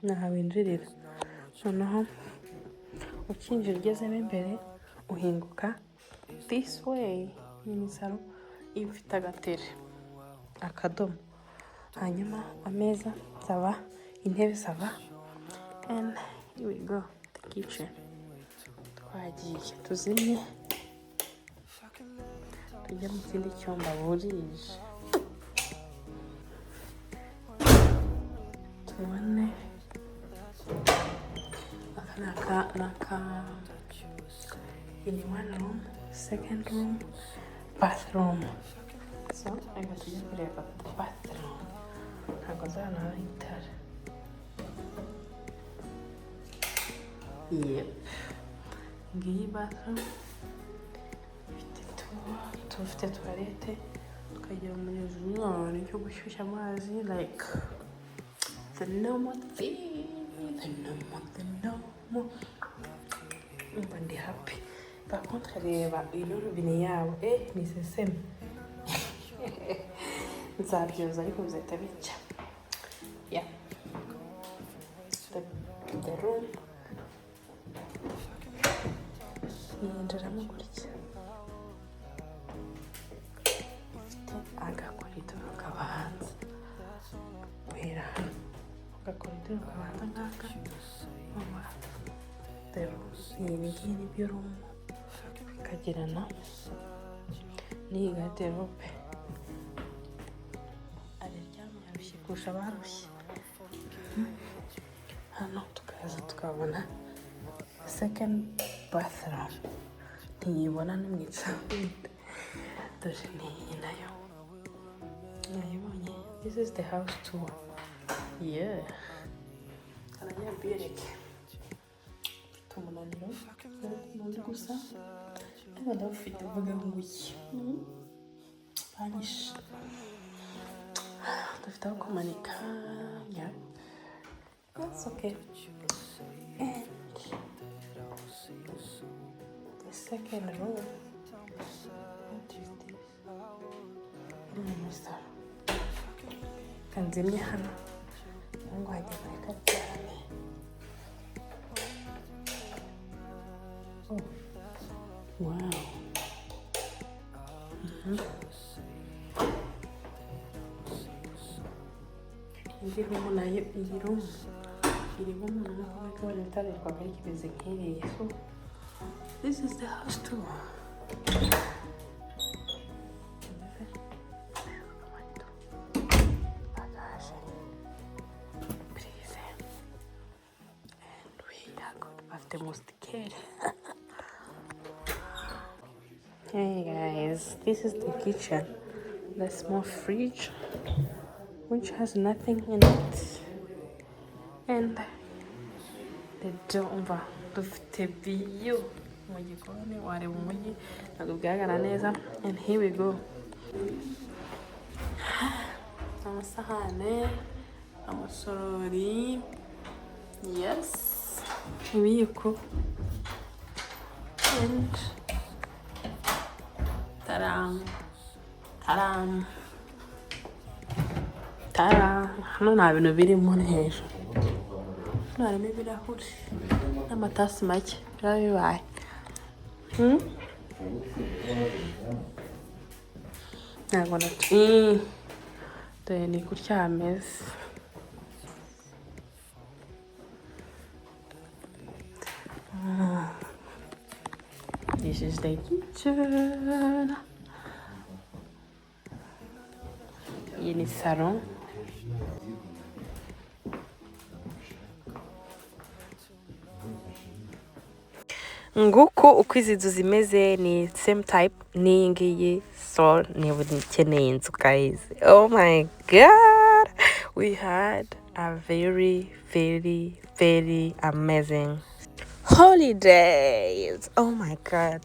naha winjirira. Noneho ukinjira ugezemo imbere uhinguka this way. Ni salo ifite agatere akadomo, hanyuma ameza sava, intebe sava, and here we go, the kitchen. Twagiye tuzimye tujya mu kindi cyumba burije. Tubone aka in one room, second room, bathroom. So reka tujye kureba bathroom. Ntabwo nzabona hari itara. Yep, ngiyi bathroom ifite toilette, tukagira umuriro cyo gushyushya amazi, like the normal thing, the normal. Umva ndi happy. Par contre reba ino robine yabo ni seseme. Nzabyoza ariko bizahita bica. Yeah, the room yinjiramo gutya, agakoridoro kaba hanze, guhera hano agakoridoro kaba hanze nk'aka. Iyi ngiyi ni byo room, ikagirana n'iyi garderobe. Abaryamye barushye kurusha abarushye. Hano tukaza tukabona second bathroom, ntiyibona ni mu icumbi. Dore n'iyi nayo nayibonye. This is the house tour. Yeah, aranyabireke umunaniro n'undi gusa ariko ndabufite uvuga ngo iki banyishe. Dufite aho kumanika. Yeah, that's okay. And the second room, what is this? Kanzimye hano ngo hajya kureka cyane. Oh, wow. Indi room nayo iyi room irimo umuntu n'aho kabari utarirwa kari kimeze nk'iriya. So this is the house tour. The most kid. Hey guys, this is the kitchen. The small fridge which has nothing in it, and the door. Dufite view mu gikoni, wareba umujyi ntabwo bigaragara neza. And here we go. Amasahane, amasorori, yes, ibiyiko, and taram. Hano nta bintu birimo hejuru. Hano harimo ibirahuri n'amatasi make biba bibaye. Ntabwo dore ni gutya hameze. This is the kitchen. Iyi ni salon. Nguko uko izi nzu zimeze ni same type n'iyi ngiyi. So niba ukeneye inzu guys, oh my god, we had a very amazing holidays. Oh my god,